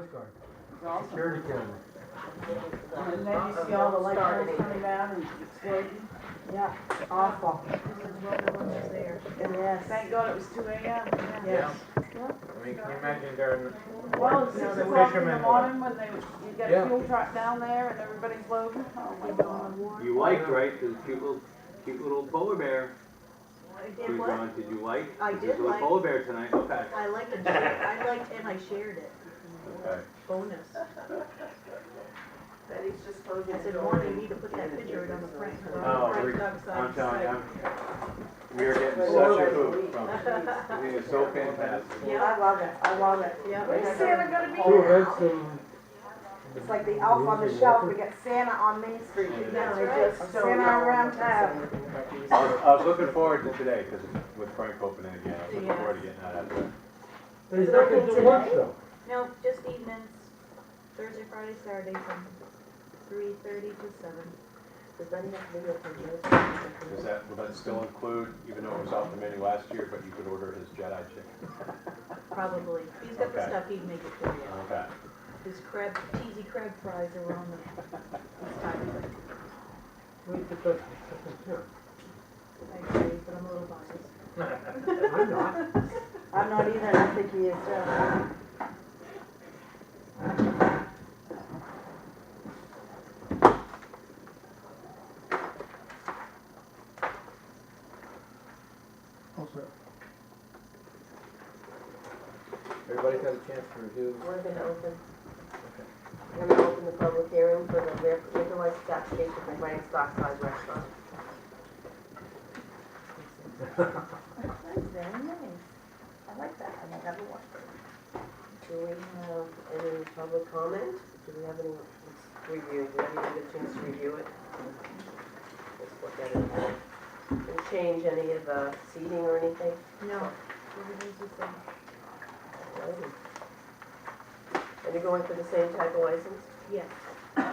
Coast Guard. It's awesome. Security camera. And then you see all the light poles coming down and exploding. Yeah, awful. Yes. Thank God it was 2 a.m. Yes. I mean, can you imagine during Well, it's 6 o'clock in the fishermen? morning when you get Yeah. a fuel truck down there and everybody's loading. Oh my God. You liked, right, the cute little polar bear. I did Who's what? on? Did you like? I This did little like. polar bear tonight, okay. I liked it, I liked and I shared it. Okay. Bonus. Betty's just closing I the said, door. Warren, you need to put that picture right on the front. Oh, I'm telling you, we are getting such a hoot from it. It is so fantastic. Yeah. I love it, I love it. Yeah. Where's Santa gonna be? Two events in. It's like the elf on the shelf, we got Santa on Main Street. That's They right. just Santa around town. I was looking forward to today, because with Frank opening again, I was looking forward to getting that out there. He's not gonna do lunch though. No, just evenings, Thursday, Friday, Saturday from 3:30 to 7. Does Betty have to be here for yours? Will that still include, even though it was off the menu last year, but you could order his Jedi chicken? Probably. He's got the Okay. stuff, he'd make it for you. Okay. His cheesy crab fries are on the time. Wait, but that's, sure. I agree, but I'm a little biased. I'm not. I'm not either, I think he is, Everybody's got a chance to review. We're gonna open, we're gonna open the public hearing for the liquor license application for Brian Stockside Restaurant. That's very nice. I like that, I like that one. Do we have any public comment? Do we have any review? Do we get a chance to review it? Just look at it. And change any of the seating or anything? No, everything's the same. Alrighty. And you're going for the same type of license? Yes. Or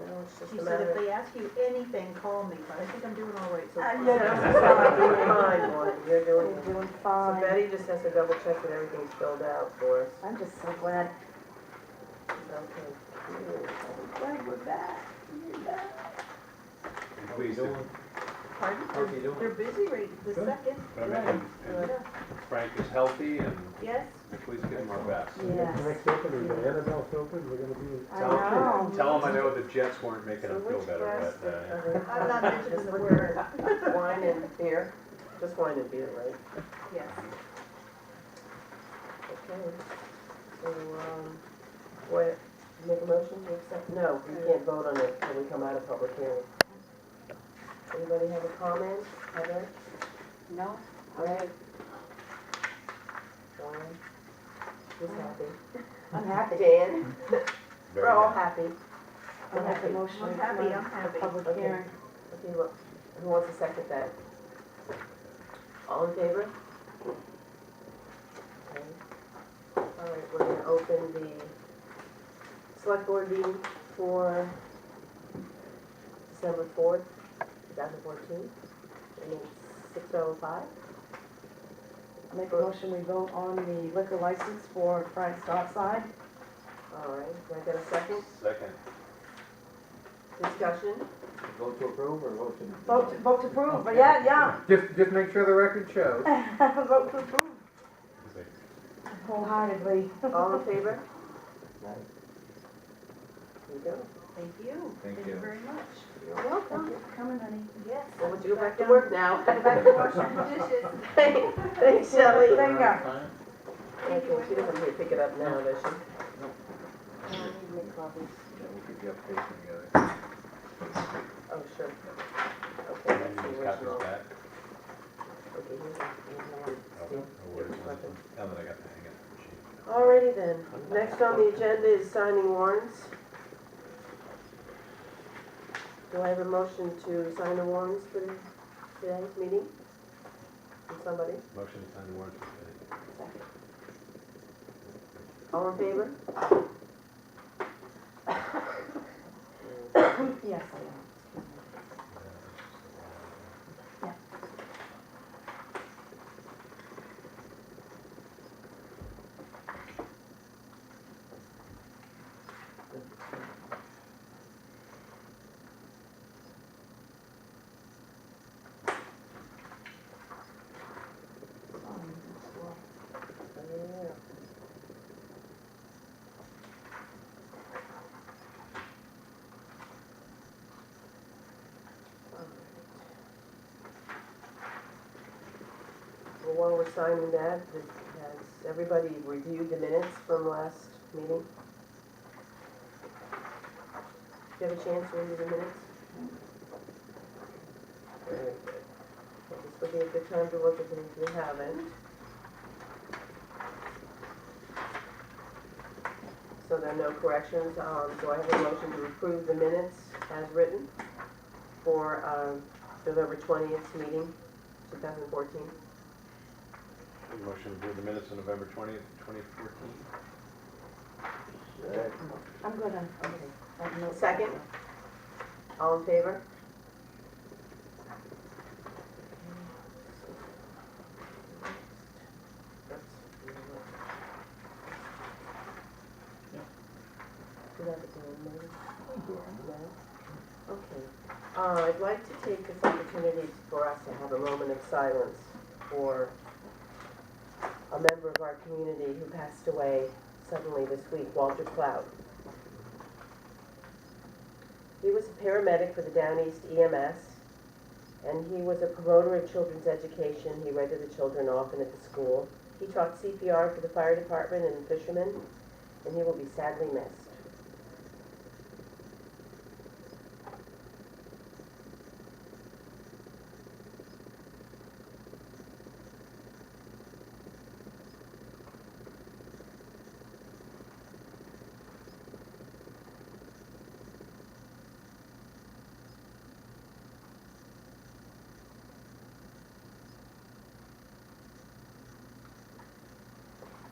no, it's just She a said matter if of... they ask you anything, call me, but I think I'm doing all right so far. You're fine, Warren. You're doing You're doing So fine. Betty just has to double check that everything's filled out for us. I'm just so glad, Okay. glad we're back. We're back. Please, Pardon? How's he doing? They're busy right this Good. second. but I mean, and Frank is healthy, and Yes? please give him our best. Yes. Next open, we got Annabelle's open, we're gonna be. I know. Tell him I know the Jets weren't making him feel better, but, I'm not mentioning the word. Wine and beer? Just wine and beer, right? Yes. Okay. So, what, make a motion to accept? No, you can't vote on it until we come out of public hearing. Anybody have a comment, Heather? No? Right. Warren? Who's happy? I'm happy. Dan? very We're all good. happy. I'll make a motion. I'm to happy, come I'm out happy. for public Okay. hearing. Okay, look, who wants to second that? All in favor? Okay. All right, we're gonna open the select board meeting for December 4th, 2014, and it's 6:05. Make a motion, we vote on the liquor license for Frank Stockside. All right, can I get a second? Second. Discussion? Vote to approve or vote to? Vote to approve, but yeah, Just make sure the record shows. yeah. Vote to approve. Wholeheartedly. All in favor? Here you go. Thank you. Thank Thank you. you very much. You're welcome. Thank you for coming, honey. Yes. Well, would you go back to work now? Go back to washing the dishes. Thanks, Shelley. Finger. Okay, she doesn't need to pick it up now, does she? Yeah, we'll get the application together. Oh, sure. Okay, And that's then the you just copy original. this back. Okay, here's one. Okay. Or where's this one? Now that I got the hang of the machine. Alrighty then. Next on the agenda is signing warrants. Do I have a motion to sign the warrants for today's meeting? From somebody? Motion to sign the warrant. All in favor? Yes, I am. while we're signing that, has everybody reviewed the minutes from last meeting? Did you have a chance to review the minutes? Very good. Well, this would be a good time to look at them if you haven't. So there are no corrections, so I have a motion to approve the minutes as written for November 20th meeting, 2014. Motion to approve the minutes of November 20th, 2014. I'm good, okay. I have no- Second? All in favor? Okay. I'd like to take this opportunity for us to have a moment of silence for a member of our community who passed away suddenly this week, Walter Cloud. He was a paramedic for the Down East EMS, and he was a promoter of children's education. He read to the children often at the school. He taught CPR for the fire department and fishermen, and he will be sadly missed.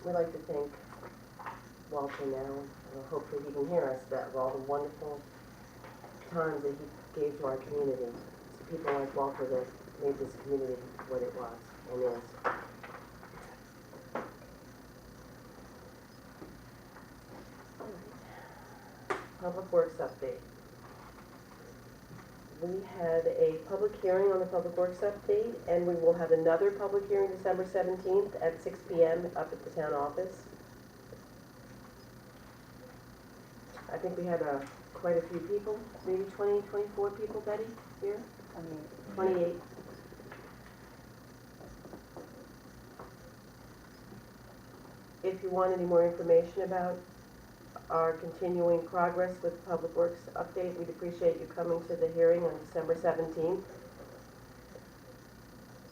We'd like to thank Walter now, hopefully he can hear us, that of all the wonderful times that he gave to our community. It's people like Walter that made this community what it was and is. All right. Public Works update. We had a public hearing on the Public Works update, and we will have another public hearing December 17th at 6 p.m. up at the town office. I think we had quite a few people, maybe 20, 24 people, Betty, here? 28. If you want any more information about our continuing progress with Public Works update, we'd appreciate you coming to the hearing on December 17th.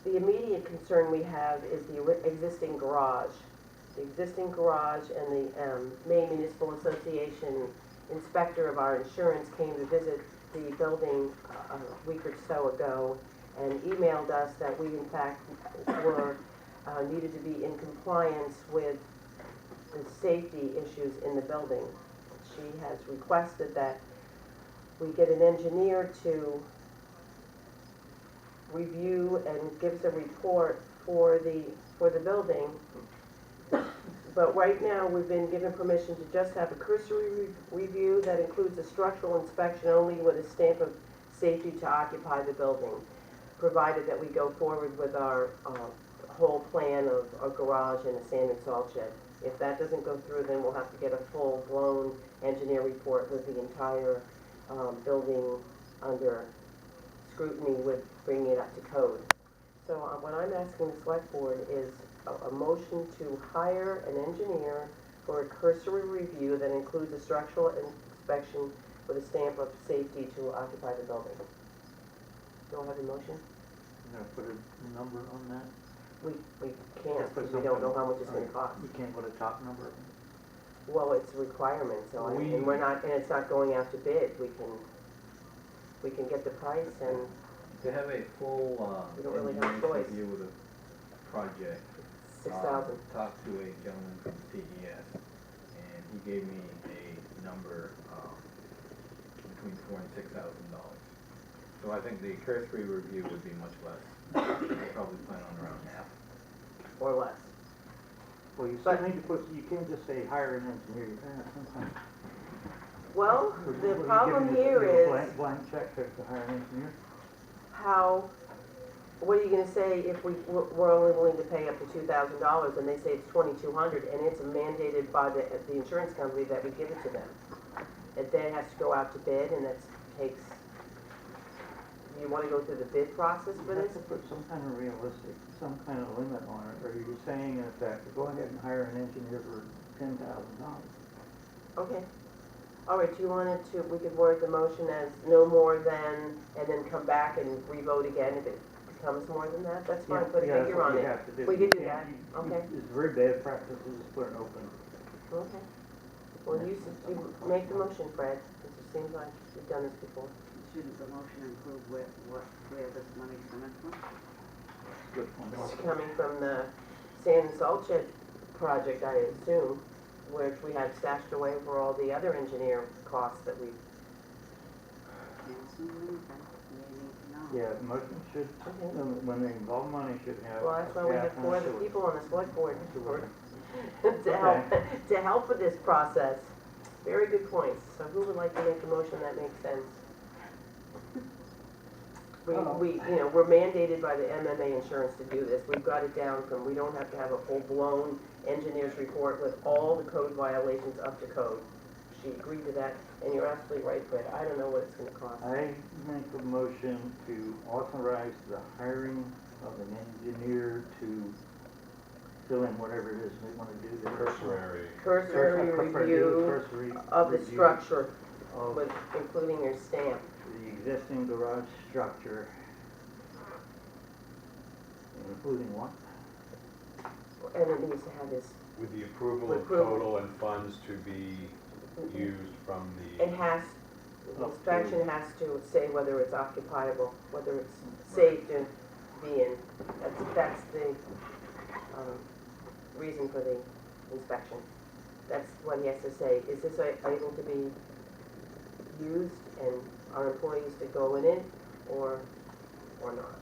The immediate concern we have is the existing garage. The existing garage, and the Maine Municipal Association inspector of our insurance came to visit the building a week or so ago and emailed us that we in fact were needed to be in compliance with the safety issues in the building. She has requested that we get an engineer to review and give us a report for the building. But right now, we've been given permission to just have a cursory review that includes a structural inspection only with a stamp of safety to occupy the building, provided that we go forward with our whole plan of a garage and a sand and salt shed. If that doesn't go through, then we'll have to get a full-blown engineer report with the entire building under scrutiny with bringing it up to code. So what I'm asking the select board is a motion to hire an engineer for a cursory review that includes a structural inspection with a stamp of safety to occupy the building. Do I have a motion? You're gonna put a number on that? We can't, because we don't know how much it's gonna cost. You can't put a top number? Well, it's a requirement, so, and we're not, and it's not going out to bid. We can get the price and To have a full, We don't really have a engineering choice. review with a project. 6,000. Talked to a gentleman from CES, and he gave me a number, between $4,000 and $6,000. So I think the cursory review would be much less. We'll probably plan on around half. or less. Well, you still need to put, you can't just say hire an engineer, you can't sometimes. Well, Well, the you problem give me here a is blank check to hire an engineer. how, what are you gonna say if we're only willing to pay up to $2,000 and they say it's $2,200 and it's mandated by the insurance company that we give it to them? It then has to go out to bid, and that takes you wanna go through the bid process for You have this? to put some kind of realistic, some kind of limit on it, or you're just saying in effect, go ahead and hire an engineer for $10,000. Okay. All right, you wanted to, we could word the motion as no more than, and then come back and re-vote again if it becomes more than that, that's fine, put a Yeah, that's figure what on you it. have to do. We You could do can't- that. you- Okay. It's very bad practice to just put an open. Okay. Well, you make the motion, Fred, because it seems like you've done this before. Shouldn't the motion include where this money's coming from? Good point. It's coming from the sand and salt shed project, I assume, which we had stashed away for all the other engineer costs that we, Yeah, the motion should, when they involve money, should have. well, that's why we have a four half other and a people on the select board sewer. to help with this process. Very good points. So who would like to make the motion that makes sense? We're mandated by the MMA insurance to do this. We've got it down from, we don't have to have a full-blown engineer's report with all the code violations up to code. She agreed to that, and you're absolutely right, Fred. I don't know what it's gonna cost. I make a motion to authorize the hiring of an engineer to fill in whatever it is we want to do there. Cursory. Cursory review Cursory of the review structure, of with, including your stamp. the existing garage structure, including what? And it needs to have this, With the approval of Approval. total and funds to be used from it the, has, the Up to- inspection has to say whether it's occupiable, whether it's safe to be in. That's the, reason for the inspection. That's what he has to say. Is this able to be used and are employees to go in it or not?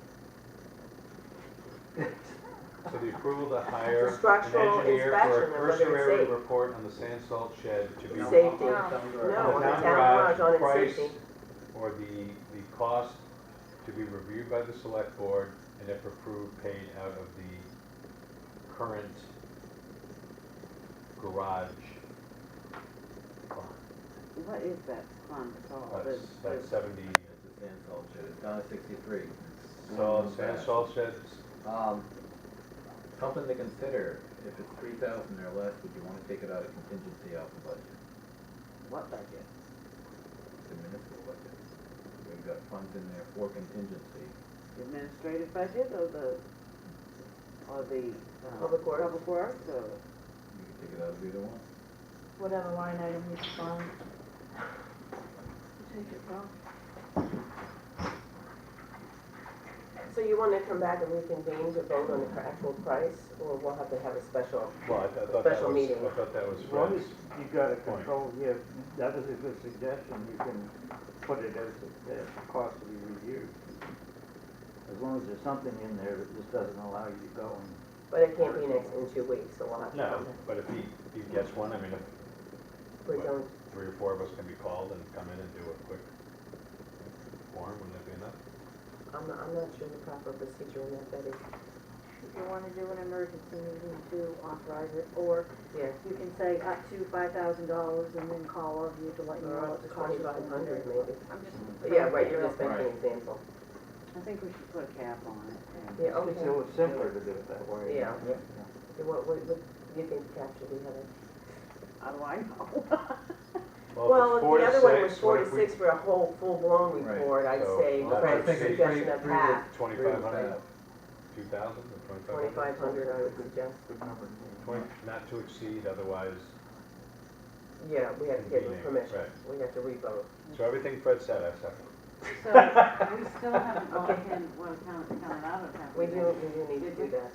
so the approval to hire It's a structural an engineer for inspection a of whether it's cursory safe. report on the sand salt shed to be. Safety. No, No, on the Town town garage on its price, safety. or the cost to be reviewed by the select board, and if approved, paid out of the current garage fund. What is that fund called? That's 70, It's a sand salt shed, it's down to 63. sand salt sheds, Something to consider, if it's 3,000 or less, would you want to take it out of contingency off the budget? What budget? The municipal budget. We've got funds in there for contingency. The administrative budget or the Public Works? Public Works or? You can take it out of either one. Whatever line item you find. Take it from. So you want to come back and reconvene to vote on the actual price, or we'll have to have a special? well, I thought that Special was, meeting. I thought that was As long as Fred's. you got a control, yeah, that was a good suggestion, you can put it as a cost to be reviewed. As long as there's something in there that just doesn't allow you to go and. But it can't be next in 2 weeks, so we'll have to. No, come back. but if he gets one, I mean, if We don't, 3 or 4 of us can be called and come in and do a quick form, wouldn't that be enough? I'm not sure the proper procedure in that, Betty. If you wanna do an emergency meeting to authorize it, or Yeah, you can say up to $5,000 and then call of you to let you know or what up the to cost is gonna 2,500 be. maybe. I'm just. Yeah, right, you're just Right. making an example. I think we should put a cap on it. and- Yeah, It's okay. a little simpler to do it that way. Yeah. Okay, what do you think the cap should be, Heather? How do I know? Well, if it's 4 the to other one was 6, 4 what to if we- 6 for a whole, full-blown Right. report, I'd So, say, well, Fred's I think suggestion of half, 2,500, 2,000 or 2,500? 2,500 I would suggest. Good number. 20, not to exceed, otherwise, Yeah, we have to give them Convening, permission, right. we have to re-vote. so everything Fred said, I second. So, we still haven't all counted out of that. We do need to do that.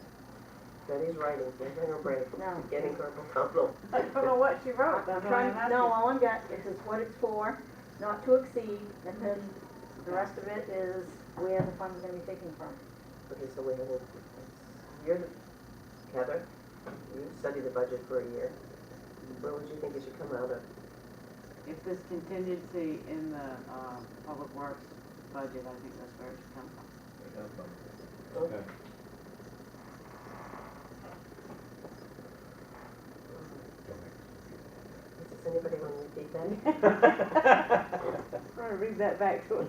Betty's writing, giving her break, No. getting carpal tunnel. I don't know what she wrote, that's I'm why I'm trying, asking. no, all I've got is what it's for, not to exceed, and then the rest of it is where the funds are gonna be taken from. Okay, so we have a, you're the, Heather, you studied the budget for a year. Where would you think it should come out of? If there's contingency in the, Public Works budget, I think that's where it should come from. Okay. Does anybody want to repeat that? wanna read that back to us?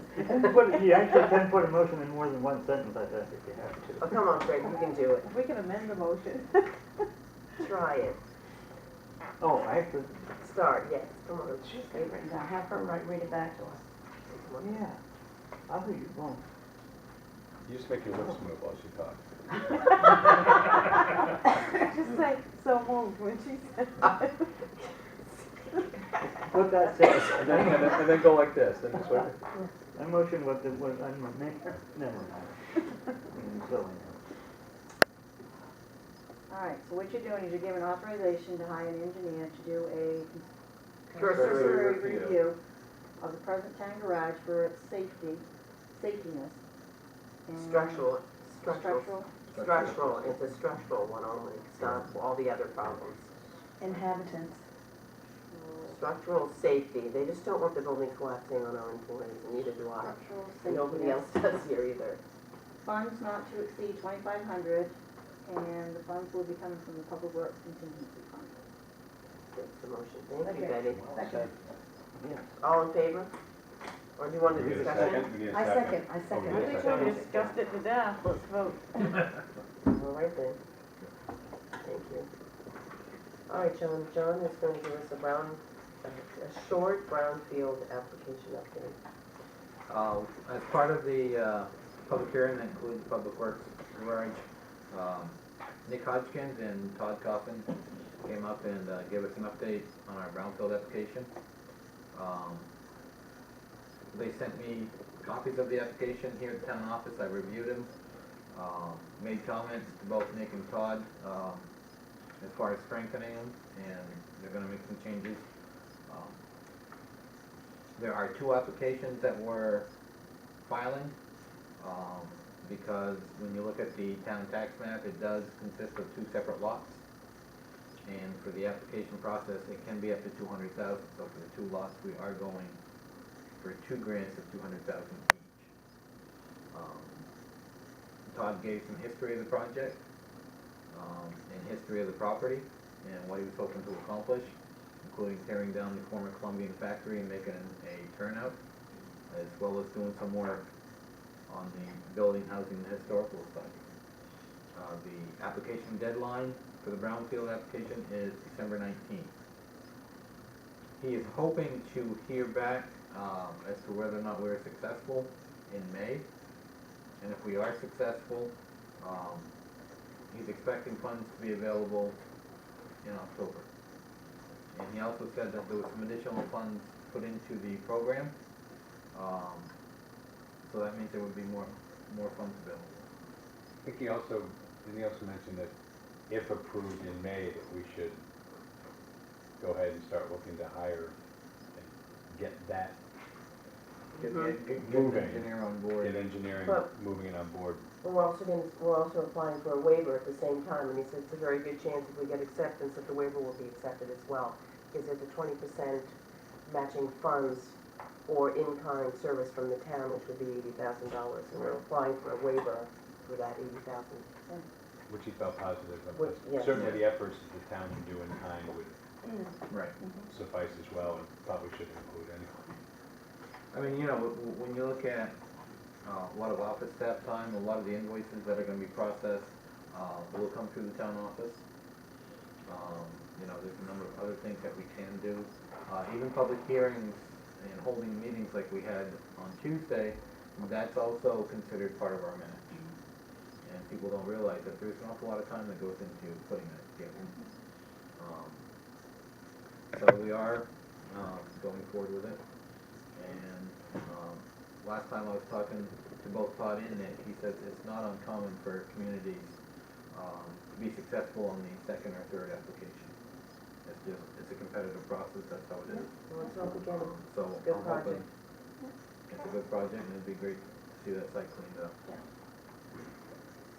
You actually can put a motion in more than one sentence, I think, if you have Oh, to. come on, Craig, you can do it. If we can amend the motion. Try it. Oh, I have to, Start, yes, come on. She's got it written down, have her read it back to us. yeah, I'll read it wrong. You just make your lips move while she talks. Just say, so moved when she said. What that says. And then go like this, then just wait. I motion what the, what, I'm a maker, never mind. So, All right, so what you're doing is you're giving authorization to hire an engineer to do a Cursory cursory review. review of the present town garage for its safetiness. and Structural, Structural, it's a structural one only, it's not all the other problems. Inhabitants. Structural safety, they just don't want the building collapsing on our employees, and neither do I. structural And nobody safetiness. else does here either. Funds not to exceed 2,500, and the funds will be coming from the Public Works Contingency Fund. That's the motion, thank you, Okay. Betty. Second. yes. All in favor? Or do you want We a need a discussion? second, we need a I second. second, I second. Oh, I we need a think we second. discussed it to death, let's vote. All right then. Thank you. All right, John is going to give us a short brownfield application update. As part of the public hearing that includes Public Works Garage, Nick Hodgkins and Todd Coffin came up and gave us an update on our brownfield application. They sent me copies of the application here at the town office. I reviewed them, made comments to both Nick and Todd as far as strengthening them, and they're gonna make some changes. There are two applications that we're filing, because when you look at the town tax map, it does consist of two separate lots. And for the application process, it can be up to 200,000, so for the two lots, we are going for 2 grants of 200,000 each. Todd gave some history of the project, and history of the property, and what he was hoping to accomplish, including tearing down the former Columbian factory and making a turnout, as well as doing some work on the building, housing, and historical side. The application deadline for the brownfield application is December 19th. He is hoping to hear back as to whether or not we're successful in May. And if we are successful, he's expecting funds to be available in October. And he also said that there was some additional funds put into the program. So that means there would be more funds available. I think he also mention that if approved in May, that we should go ahead and start looking to hire and get that, Get the Moving. engineer on board. get engineering But- moving it on board. We're also applying for a waiver at the same time, and he said it's a very good chance if we get acceptance that the waiver will be accepted as well. Because there's a 20% matching funds or in-kind service from the town, which would be $80,000. And we're applying for a waiver for that 80,000. Which he felt positive of. Which- yes. Certainly the efforts that the town can do in kind would Right. suffice as well, and probably should include anyway. I mean, when you look at a lot of office staff time, a lot of the invoices that are gonna be processed will come through the town office. There's a number of other things that we can do. Even public hearings and holding meetings like we had on Tuesday, that's also considered part of our minutes. And people don't realize that there's an awful lot of time that goes into putting that together. So we are going forward with it. And last time I was talking to both Todd and Nick, he says it's not uncommon for communities to be successful on the second or third application. It's a competitive process, that's how it is. Well, let's hope again. So It's a good I'm hoping project. it's a good project, and it'd be great to see that site cleaned up.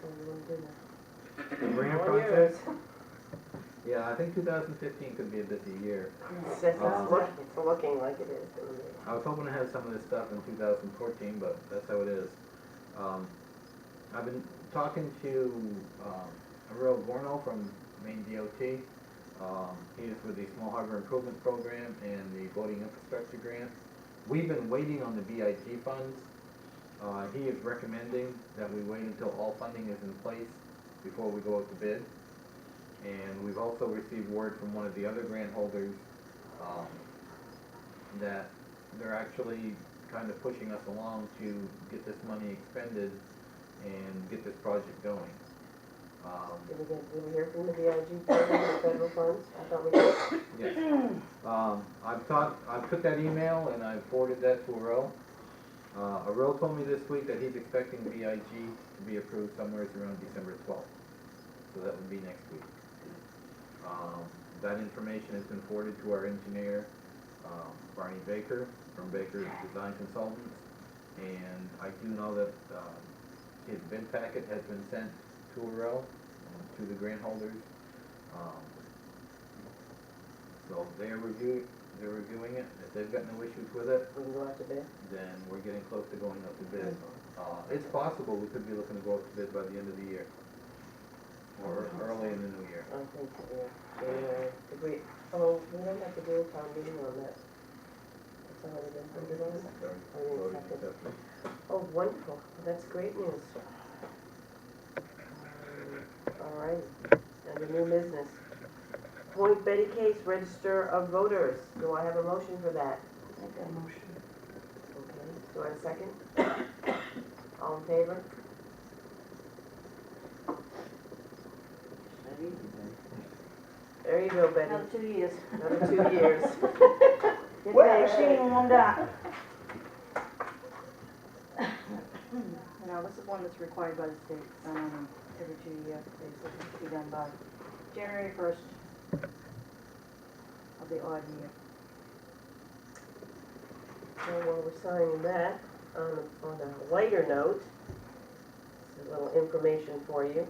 So we want to do that. The grant All project, yours. yeah, I think 2015 could be a busy year. It's looking like it is gonna be. I was hoping to have some of this stuff in 2014, but that's how it is. I've been talking to Earl Gorno from Maine DOT. He is with the Small Harbor Improvement Program and the Voting Infrastructure Grant. we've been waiting on the BIG funds. He is recommending that we wait until all funding is in place before we go out to bid. And we've also received word from one of the other grant holders, that they're actually kind of pushing us along to get this money expended and get this project going. Did we hear from the BIG program, the federal funds? I thought we did. Yes. I've took that email and I've forwarded that to Arel. Arel told me this week that he's expecting BIG to be approved somewhere around December 12th. So that would be next week. That information has been forwarded to our engineer, Barney Baker, from Baker Design Consultants. And I do know that his bid packet has been sent to Arel, to the grant holders. So they're reviewing it. If they've got no issues with it, We can go out to bid. then we're getting close to going out to bid. It's possible we could be looking to go out to bid by the end of the year, or early in the new year. I think, yeah, January. Did we, oh, we don't have to do a town meeting on that. It's already been voted on. Voting accepted. accepted. Oh, wonderful. That's great news. All right, and the new business. Appoint Betty Case, Register of Voters. Do I have a motion for that? Make that motion. Okay, do I have a second? All in favor? Ready? There you go, Betty. Another 2 years. Another 2 years. Get the machine warmed up. Now, this is one that's required by the state, every 2 years, basically, to be done by January 1st of the odd year. So while we're signing that, on a lighter note, this is a little information for you.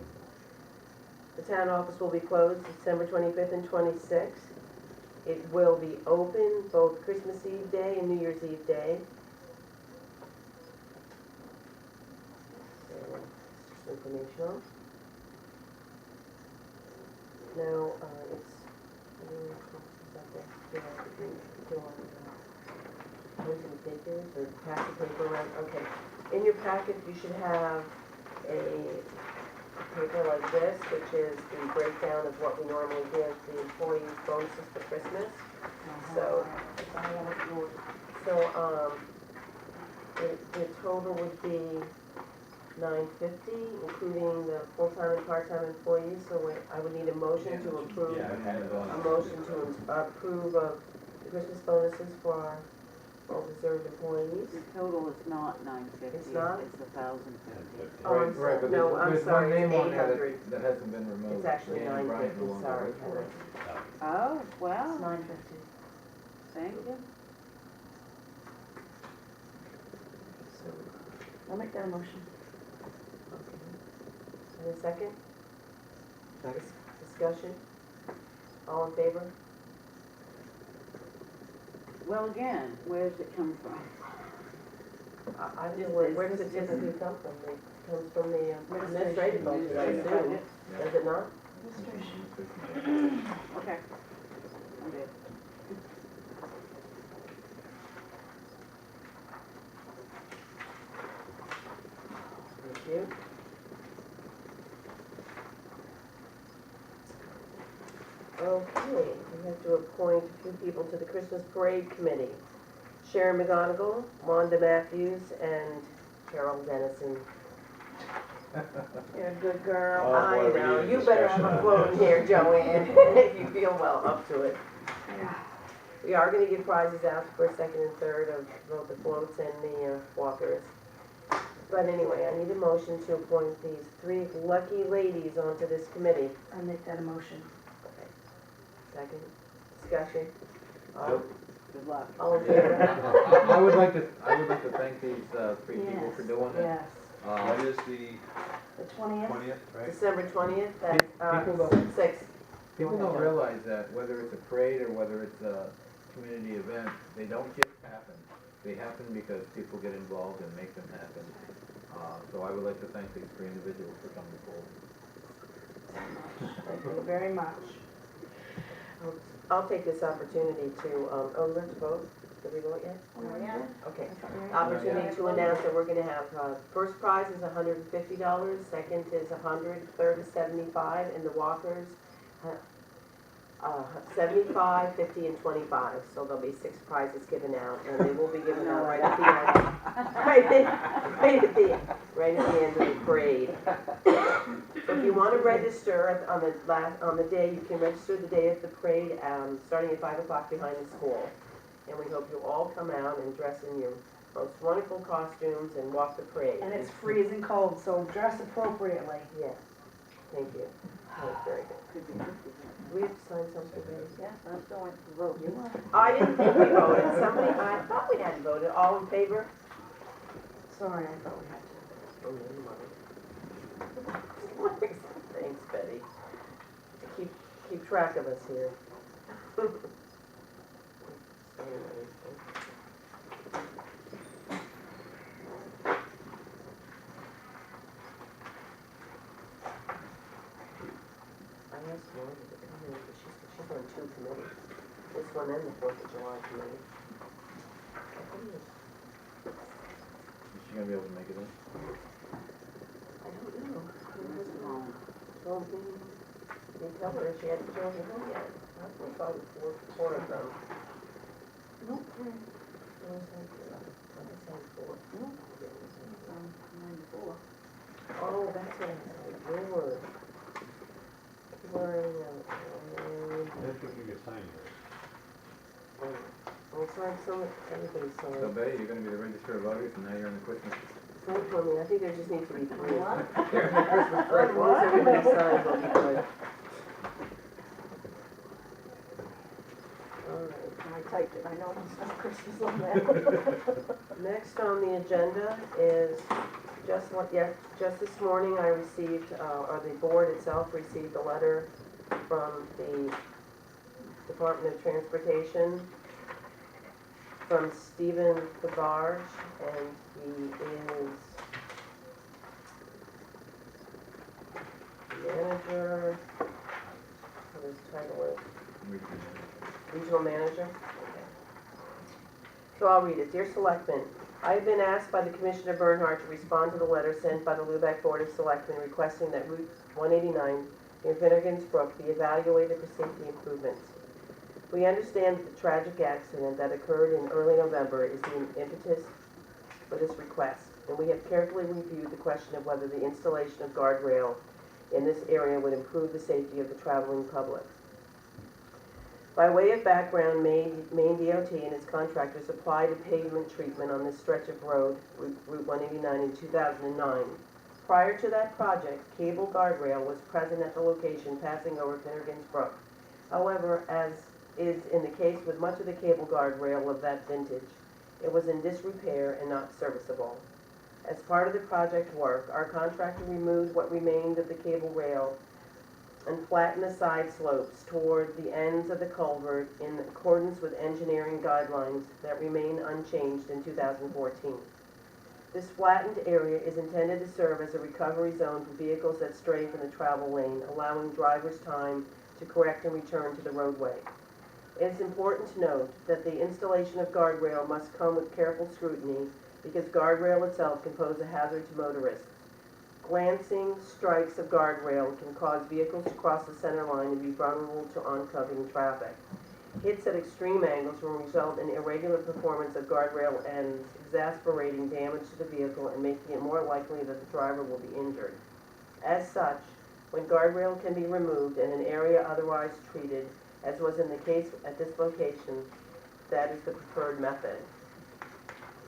The town office will be closed December 25th and 26th. It will be open both Christmas Eve day and New Year's Eve day. So, just informational. Now, it's, posting papers or packet paper around, okay. In your packet, you should have a paper like this, which is the breakdown of what we normally give the employees bonuses for Christmas. So, the total would be $950, including the full-time and part-time employees, so I would need a motion to approve. Yeah, I had it on. A motion to approve of the Christmas bonuses for our well-deserved employees. The total is not 950. It's not? It's 1,050. Oh, I'm sorry, But no, I'm there's one sorry, it's name on there 800. that hasn't been removed. It's actually Danny Bryant no 950, longer sorry, works for Heather. us. Oh, It's wow, 950. thank you. So, I'll make that a motion. okay. And a second? Discussion? All in favor? Well, again, where does it come from? I don't know, Just- where does it just- typically come from? It comes from the Administration. administrative budget, I assume. Budget? Does it not? Okay. I'm good. Thank you. Okay, we have to appoint a few people to the Christmas Parade Committee. Sharon McGonigal, Wanda Matthews, and Carol Dennison. You're a good girl. Oh, I boy, we know, need a you better have a discussion. vote in here, Joanne, if you feel well up to it. Yeah. We are gonna give prizes out for second and third of both the floats and the walkers. But anyway, I need a motion to appoint these three lucky ladies onto this committee. I make that a motion. Second, discussion. Good luck. All in favor? I would like to thank these three people for doing it. Yes, What is the the 20th. 20th, right? December 20th, that's People don't- 6. People Go ahead, don't John. realize that whether it's a parade or whether it's a community event, they don't just happen. They happen because people get involved and make them happen. So I would like to thank these three individuals for coming forward. Thank you very much. I'll take this opportunity to, oh, let's vote. Did we vote yet? Oh, yeah. Okay. I thought we were- Opportunity to announce that we're gonna have, first prize is $150, second is 100, third is 75, and the walkers, 75, 50, and 25. So there'll be 6 prizes given out, and they will be given out right at the end. Right at the end of the parade. So if you want to register on the day, you can register the day of the parade, starting at 5 o'clock behind the school. And we hope you all come out and dress in your most wonderful costumes and walk the parade. And it's freezing cold, so dress appropriately. Yes, thank you. That's very good. Could be 50. We have to sign something, Betty? Yes, I'm still waiting to vote. You are? I didn't think we voted. I thought we hadn't voted. All in favor? Sorry, I thought we had to. Oh, never mind. Thanks, Betty. Keep track of us here. Sign everything. I asked Lori to come in, but she's on 2 committees. This one and the 4th of July committee. Is she gonna be able to make it in? I don't know. Well, you tell her she hadn't joined the home yet. I think I was 4 of them. Nope, I was like 4. nope. 94. Oh, that's what I said. Yours. Where I don't think you can sign yours. Well, sign some, everybody's So signed. Betty, you're gonna be the register of voters and now you're on the Christmas. Sign for me. I think there just needs to be 3. What? Right, once everybody signs, we'll be good. All right. I typed it, I know there's no Christmas on there. Next on the agenda is just this morning I received, or the board itself received a letter from the Department of Transportation from Stephen Labarge, and he is manager, what his title is? Regional manager? Okay. So I'll read it. Dear Selectmen, I have been asked by the Commissioner Bernhardt to respond to the letter sent by the Lubec Board of Selectmen requesting that Route 189 near Finnegan's Brook be evaluated for safety improvements. We understand that the tragic accident that occurred in early November is the impetus for this request, and we have carefully reviewed the question of whether the installation of guardrail in this area would improve the safety of the traveling public. By way of background, Maine DOT and its contractors applied a pavement treatment on this stretch of road, Route 189, in 2009. Prior to that project, cable guardrail was present at the location passing over Finnegan's Brook. However, as is in the case with much of the cable guardrail of that vintage, it was in disrepair and not serviceable. As part of the project work, our contractor removed what remained of the cable rail and flattened the side slopes toward the ends of the culvert in accordance with engineering guidelines that remain unchanged in 2014. This flattened area is intended to serve as a recovery zone for vehicles that stray from the travel lane, allowing drivers time to correct and return to the roadway. It is important to note that the installation of guardrail must come with careful scrutiny because guardrail itself can pose a hazard to motorists. Glancing strikes of guardrail can cause vehicles to cross the center line and be vulnerable to oncoming traffic. Hits at extreme angles will result in irregular performance of guardrail ends, exacerbating damage to the vehicle and making it more likely that the driver will be injured. As such, when guardrail can be removed in an area otherwise treated, as was in the case at this location, that is the preferred method.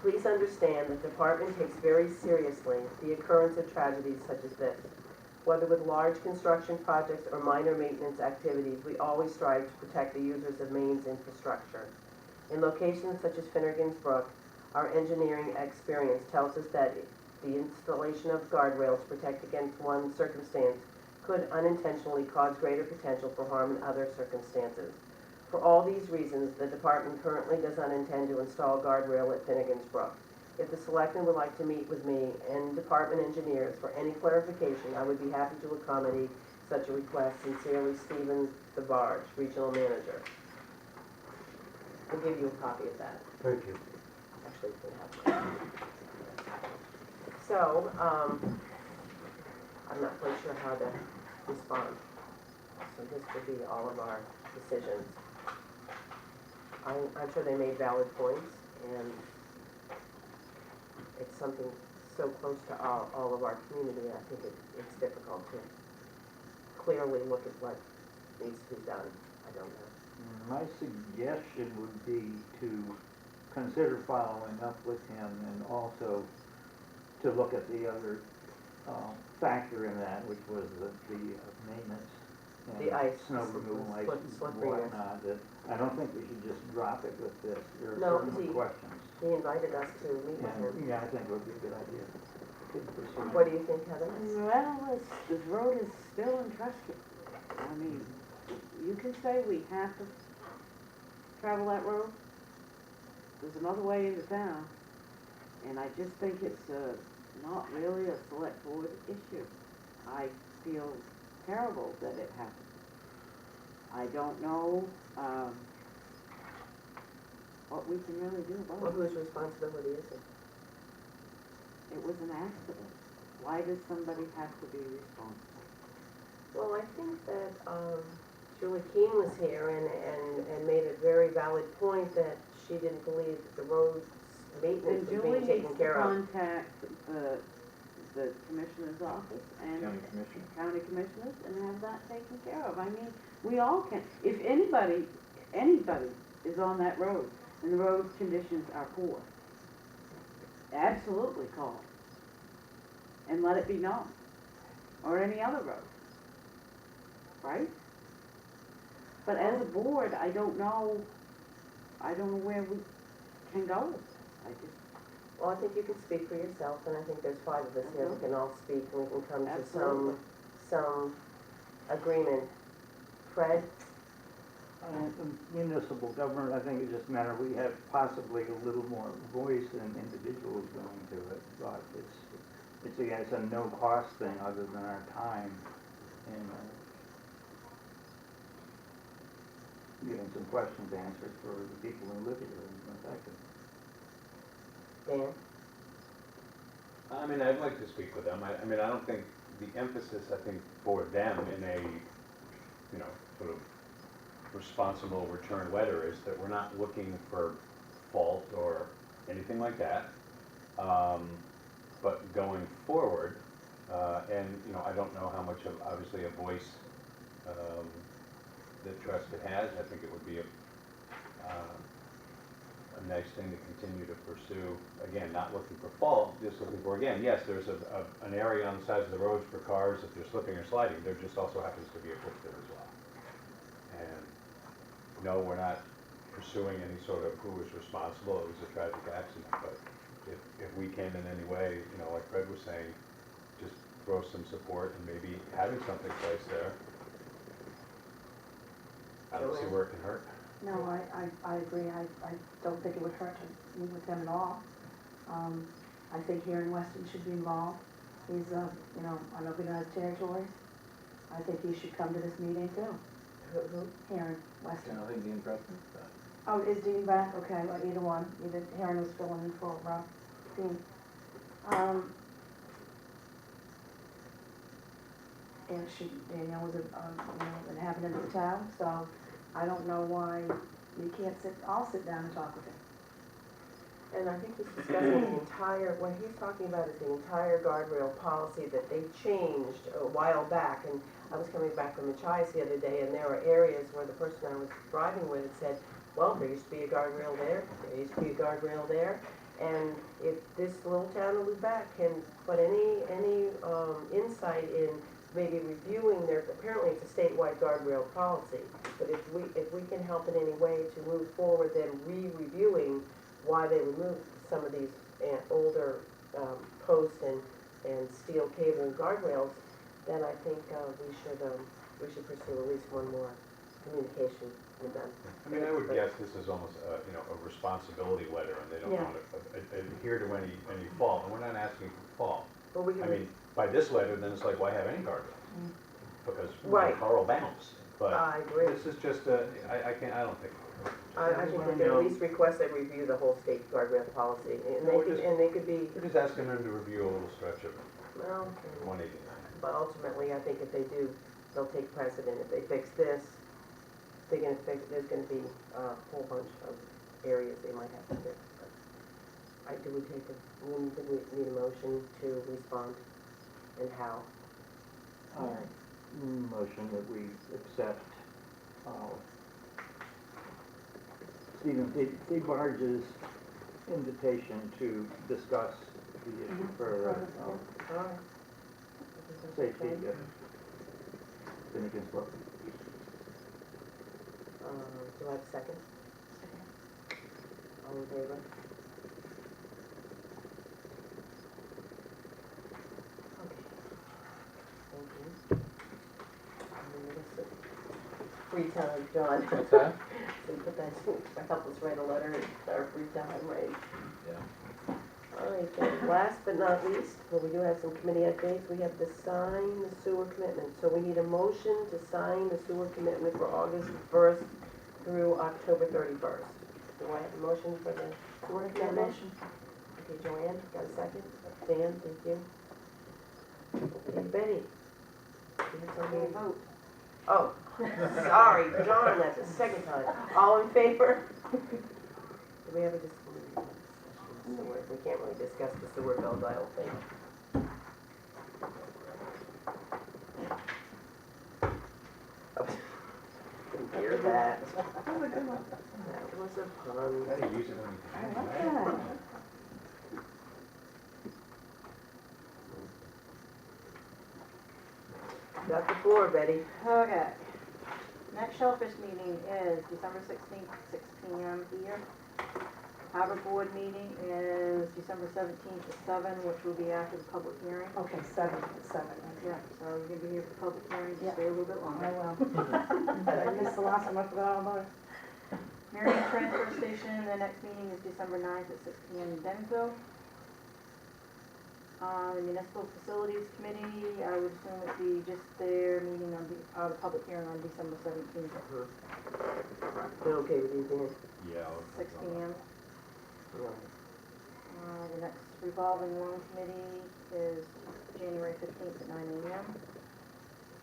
Please understand that the department takes very seriously the occurrence of tragedies such as this. Whether with large construction projects or minor maintenance activities, we always strive to protect the users of Maine's infrastructure. In locations such as Finnegan's Brook, our engineering experience tells us that the installation of guardrails to protect against one circumstance could unintentionally cause greater potential for harm in other circumstances. For all these reasons, the department currently does not intend to install guardrail at Finnegan's Brook. If the selectmen would like to meet with me and department engineers for any clarification, I would be happy to accommodate such a request. Sincerely, Stephen Labarge, Regional Manager. we'll give you a copy of that. Thank you. Actually, you can have one. So, I'm not quite sure how to respond. So this would be all of our decisions. I'm sure they made valid points, and it's something so close to all of our community, I think it's difficult to clearly look at what needs to be done. I don't know. My suggestion would be to consider following up with him and also to look at the other factor in that, which was the maintenance. And The ice, snow the removal, ice and slipperiness. whatnot, that I don't think we should just drop it with this. There No, are certain he- questions. He invited us to meet with him. And, yeah, I think it would be a good idea. Good pursue. What do you think, Heather? Well, this road is still in Truscott. I mean, you can say we have to travel that road. There's another way into town, and I just think it's not really a select board issue. I feel terrible that it happened. I don't know, what we can really do Well, about it. whose responsibility is it? It was an accident. Why does somebody have to be responsible? Well, I think that Julie Keene was here and made a very valid point that she didn't believe that the road's maintenance Then was Julie being needs taken to care of. contact the commissioner's office and County commissioner. county commissioners and have that taken care of. I mean, we all can, if anybody is on that road and the road conditions are poor, absolutely call and let it be known, or any other road, right? But as a board, I don't know where we can go with this. I just, Well, I think you can speak for yourself, and I think there's 5 of us here that can all speak, and we can come to Absolutely. some agreement. Fred? Municipal government, I think it's just a matter, we have possibly a little more voice than individuals going to it, but it's a no-cost thing other than our time and getting some questions answered for the people who live here and affected. Dan? I mean, I'd like to speak with them. I mean, I don't think the emphasis, I think, for them in a, you know, sort of responsible return letter is that we're not looking for fault or anything like that. But going forward, and, you know, I don't know how much of, obviously, a voice that Truscott has. I think it would be a nice thing to continue to pursue. Again, not looking for fault, just looking for, again, yes, there's an area on the sides of the roads for cars if they're slipping or sliding. There just also happens to be a foot there as well. And no, we're not pursuing any sort of who is responsible. It was a tragic accident, but if we can in any way, you know, like Fred was saying, just throw some support and maybe having something placed there. I don't see where it can hurt. No, I agree. I don't think it would hurt to meet with him at all. I think here in Weston should be involved. He's, you know, unorganized territories. I think he should come to this meeting too, Who? here in I Weston. don't think the impression's that. Oh, is Dean back? Okay, well, either one. Either Heron was filling in for Dean. And Danielle was, you know, an inhabitant of the town, so I don't know why we can't I'll sit down and talk with him. And I think he's discussing the entire, what he's talking about is the entire guardrail policy that they changed a while back. And I was coming back from the Chi's the other day, and there were areas where the person I was driving with had said, well, there used to be a guardrail there, there used to be a guardrail there. And if this little town of Lubec can put any insight in maybe reviewing their, apparently it's a statewide guardrail policy, but if we can help in any way to move forward, then re-reviewing why they removed some of these older posts and steel cable guardrails, then I think we should pursue at least one more communication with them. I mean, I would guess this is almost, you know, a responsibility letter, and they don't Yeah. want to adhere to any fault, and we're not asking for fault. But we I can, mean, by this letter, then it's like, why have any guardrails? Because Right. the car will bounce. But I agree. this is just I don't think. I think we can at least request they review the whole state guardrail policy, and No, they we're could, just- and they could be, We're just asking them to review a little stretch of well, 189. but ultimately, I think if they do, they'll take precedent. If they fix this, they're gonna fix, there's gonna be a whole bunch of areas they might have to fix. But do we take a, we need a motion to respond, and how? Motion that we accept, Stephen DeBarge's invitation to discuss the issue further, All right. safety of Finnegan's Brook. Do I have a second? All in favor? Okay. Thank you. And then this is free time, John. What's that? So put that, help us write a letter at our free time, right? Yeah. All right, then, last but not least, well, we do have some committee updates. We have to sign the sewer commitment. So we need a motion to sign the sewer commitment for August 1st through October 31st. Do I have a motion for the sewer That commitment? motion. Okay, Joanne, got a second? Dan, thank you. Okay, Betty? You have something? Vote. Oh, sorry, John, that's the second time. All in favor? Do we have a discussion? Sewer, we can't really discuss the sewer bills, I don't think. Oh, didn't hear that. That was a good one. That was a pun. Gotta use it when you I can, like right? that. Got the floor, Betty. Okay. Next shellfish meeting is December 16th, 6 PM here. Harbor Board meeting is December 17th at 7, which will be after the public hearing. Okay, seven. Yeah, so you're gonna be here for the public hearing, Yeah. just stay a little bit I longer. will. I missed the last one, I forgot all about it. Marion Transfer Station, the next meeting is December 9th at 6 PM in Denville. The Municipal Facilities Committee, I would assume it'd be just their meeting on the public hearing on December 17th at Is it okay with you, Dan? Yeah. I'll- 6 PM. Right. The next revolving loan committee is January 15th at 9 AM.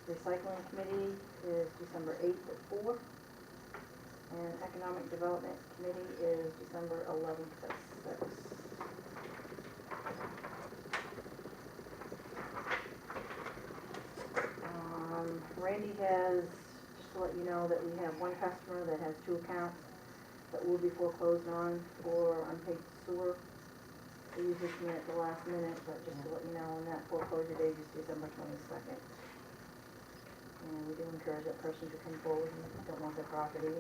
Recycling committee is December 8th at 4. And economic development committee is December 11th at 6. Randy has, just to let you know, that we have one customer that has 2 accounts that will be foreclosed on for unpaid sewer. They usually come in at the last minute, but just to let you know, on that foreclosure date is December 22nd. And we do encourage that person to come forward and don't want their property.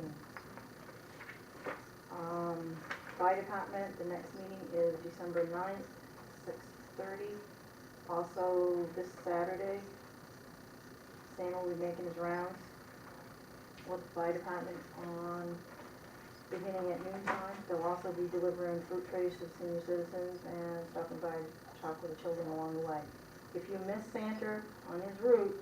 Fire department, the next meeting is December 9th, 6:30. Also, this Saturday, Sam will be making his rounds with the fire department on beginning at noon time. They'll also be delivering fruit trays to senior citizens and stopping by to talk with the children along the way. If you miss Santa on his route,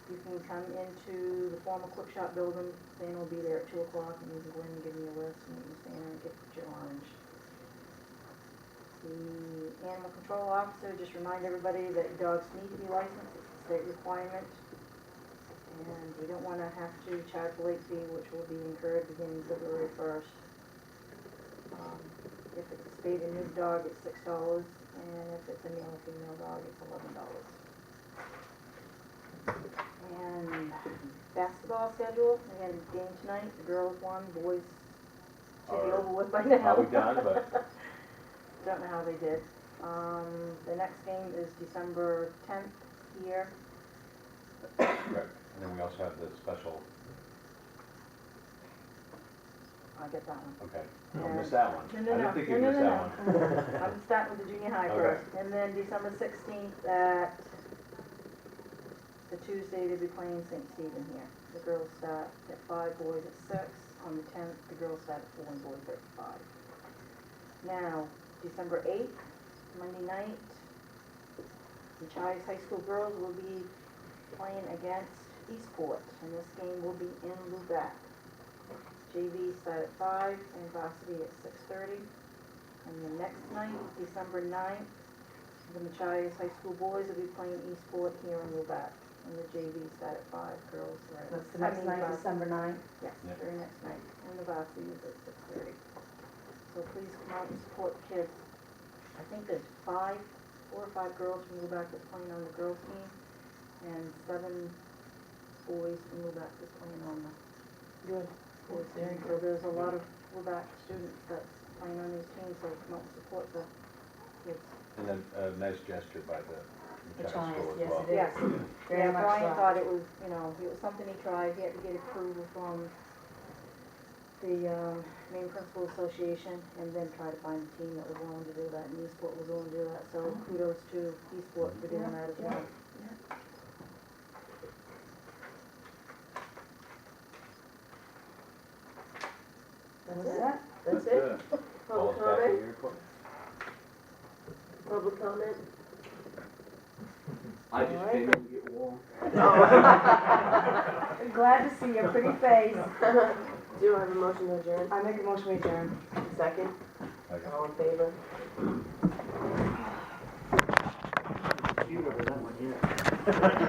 you can come into the former Quick Shop building. Santa will be there at 2 o'clock and you can go in and give me a list and you can Santa and get your orange. The animal control officer, just remind everybody that dogs need to be licensed. It's a state requirement. And we don't want to have to charge a late fee, which will be incurred beginning February 1st. If it's a spayed and neutered dog, it's $6, and if it's a male or female dog, it's $11. And basketball schedule, we had a game tonight, the girls won, boys should be over with by now. Probably done, but Don't know how they did. The next game is December 10th here. right. And then we also have the special, I'll get that one. okay. Don't miss that one. No, I didn't think you'd miss that one. I'm starting with the junior high Okay. first. And then December 16th at the Tuesday, they'll be playing St. Stephen here. The girls start at 5, boys at 6. On the 10th, the girls start at 4 and boys at 5. Now, December 8th, Monday night, the Chives High School girls will be playing against Eastport, and this game will be in Lubec. JV start at 5 and varsity at 6:30. And the next night, December 9th, the Machias High School boys will be playing Eastport here in Lubec. And the JV start at 5, girls are at. That's the next night, varsity- December 9th. Yes, Yeah. very next night, and the varsity is at 6:30. So please come out and support the kids. I think there's 4 or 5 girls from Lubec that's playing on the girls' team, and 7 boys from Lubec that's playing on the Good. boys' Very team. So there's a lot of Lubec students that's playing on these teams, so come out and support the kids. And then a nice gesture by the The Child Giants, School as yes, well. it is. Yes, Very yeah, much Brian so. thought it was, you know, it was something he tried, he had to get approval from the Maine Principal Association, and then try to find a team that was willing to do that, and Eastport was willing to do that, so kudos to Eastport for doing that as well. That's it. That's it? Paul's Public back in comment? your report. Public comment? I just Alright. came in to get warm. Glad to see your pretty face. Do I have a motion to adjourn? I make a motion we adjourn. Second? Okay. All in favor? Cute over that one, yeah.